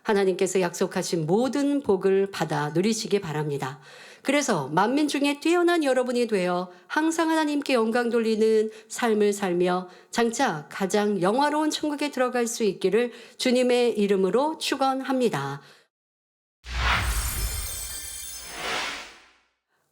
하나님께서 약속하신 모든 복을 받아 누리시기 바랍니다. 그래서 만민 중에 뛰어난 여러분이 되어 항상 하나님께 영광 돌리는 삶을 살며 장차 가장 영화로운 천국에 들어갈 수 있기를 주님의 이름으로 축원합니다.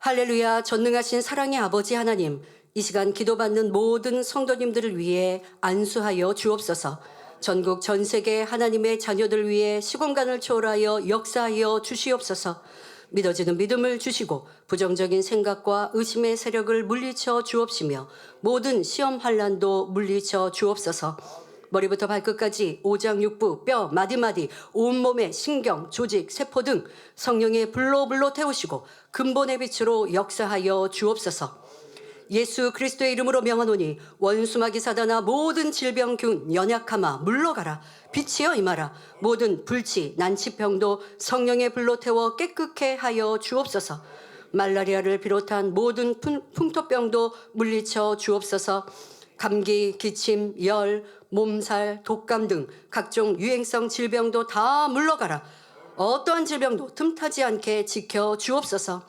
할렐루야. 전능하신 사랑의 아버지 하나님, 이 시간 기도받는 모든 성도님들을 위해 안수하여 주옵소서. 전국 전 세계 하나님의 자녀들 위해 시공간을 초월하여 역사하여 주시옵소서. 믿어지는 믿음을 주시고 부정적인 생각과 의심의 세력을 물리쳐 주옵시며 모든 시험 환난도 물리쳐 주옵소서. 머리부터 발끝까지 오장육부, 뼈, 마디마디, 온몸의 신경, 조직, 세포 등 성령의 불로 태우시고 근본의 빛으로 역사하여 주옵소서. 예수 그리스도의 이름으로 명하노니 원수마귀 사단아 모든 질병균 연약함아 물러가라. 빛이여 임하라. 모든 불치 난치병도 성령의 불로 태워 깨끗게 하여 주옵소서. 말라리아를 비롯한 모든 풍토병도 물리쳐 주옵소서. 감기, 기침, 열, 몸살, 독감 등 각종 유행성 질병도 다 물러가라. 어떠한 질병도 틈타지 않게 지켜 주옵소서.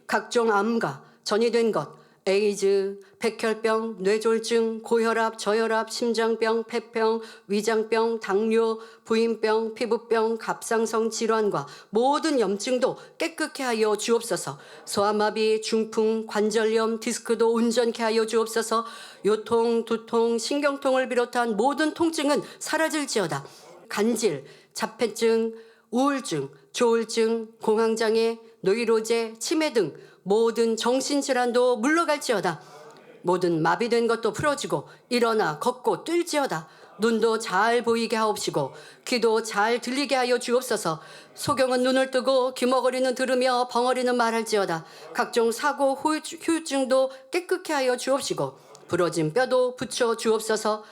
각종 암과 전이된 것, 에이즈, 백혈병, 뇌졸중, 고혈압, 저혈압, 심장병, 폐병, 위장병, 당뇨, 부인병, 피부병, 갑상선 질환과 모든 염증도 깨끗게 하여 주옵소서. 소아마비, 중풍, 관절염, 디스크도 온전케 하여 주옵소서. 요통, 두통, 신경통을 비롯한 모든 통증은 사라질지어다. 간질, 자폐증, 우울증, 조울증, 공황장애, 노이로제, 치매 등 모든 정신질환도 물러갈지어다. 모든 마비된 것도 풀어지고 일어나 걷고 뛸지어다. 눈도 잘 보이게 하옵시고 귀도 잘 들리게 하여 주옵소서. 소경은 눈을 뜨고 귀머거리는 들으며 벙어리는 말할지어다. 각종 사고 후유증도 깨끗게 하여 주옵시고 부러진 뼈도 붙여 주옵소서.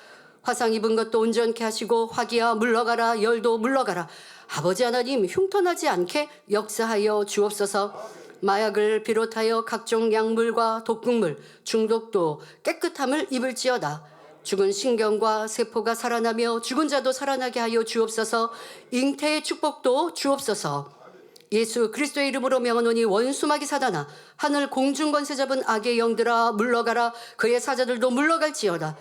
화상 입은 것도 온전케 하시고 화기야 물러가라. 열도 물러가라. 아버지 하나님 흉터나지 않게 역사하여 주옵소서. 마약을 비롯하여 각종 약물과 독극물, 중독도 깨끗함을 입을지어다. 죽은 신경과 세포가 살아나며 죽은 자도 살아나게 하여 주옵소서. 잉태의 축복도 주옵소서. 예수 그리스도의 이름으로 명하노니 원수마귀 사단아 하늘 공중 권세 잡은 악의 영들아 물러가라. 그의 사자들도 물러갈지어다.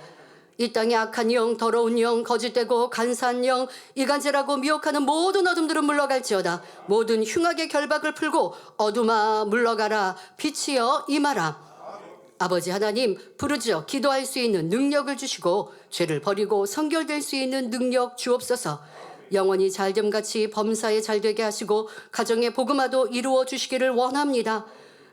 이 땅에 악한 영, 더러운 영, 거짓되고 간사한 영, 이간질하고 미혹하는 모든 어둠들은 물러갈지어다. 모든 흉악의 결박을 풀고 어둠아 물러가라. 빛이여 임하라. 아버지 하나님 부르짖어 기도할 수 있는 능력을 주시고 죄를 버리고 성결될 수 있는 능력 주옵소서. 영원히 잘됨같이 범사에 잘되게 하시고 가정의 복음화도 이루어 주시기를 원합니다.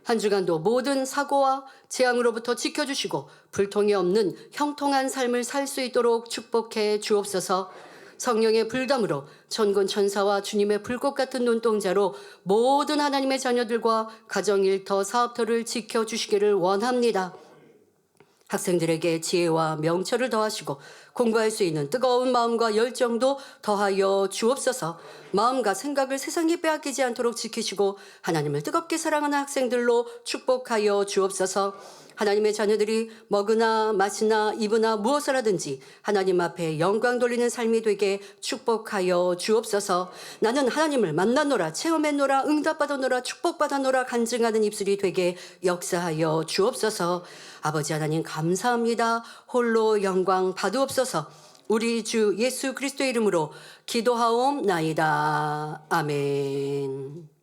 한 주간도 모든 사고와 재앙으로부터 지켜주시고 불통이 없는 형통한 삶을 살 수 있도록 축복해 주옵소서. 성령의 불담으로 천군 천사와 주님의 불꽃 같은 눈동자로 모든 하나님의 자녀들과 가정 일터 사업터를 지켜주시기를 원합니다. 학생들에게 지혜와 명철을 더하시고 공부할 수 있는 뜨거운 마음과 열정도 더하여 주옵소서. 마음과 생각을 세상에 빼앗기지 않도록 지키시고 하나님을 뜨겁게 사랑하는 학생들로 축복하여 주옵소서. 하나님의 자녀들이 먹으나 마시나 입으나 무엇을 하든지 하나님 앞에 영광 돌리는 삶이 되게 축복하여 주옵소서. 나는 하나님을 만났노라, 체험했노라, 응답받았노라, 축복받았노라 간증하는 입술이 되게 역사하여 주옵소서. 아버지 하나님 감사합니다. 홀로 영광 받으옵소서. 우리 주 예수 그리스도의 이름으로 기도하옵나이다. 아멘.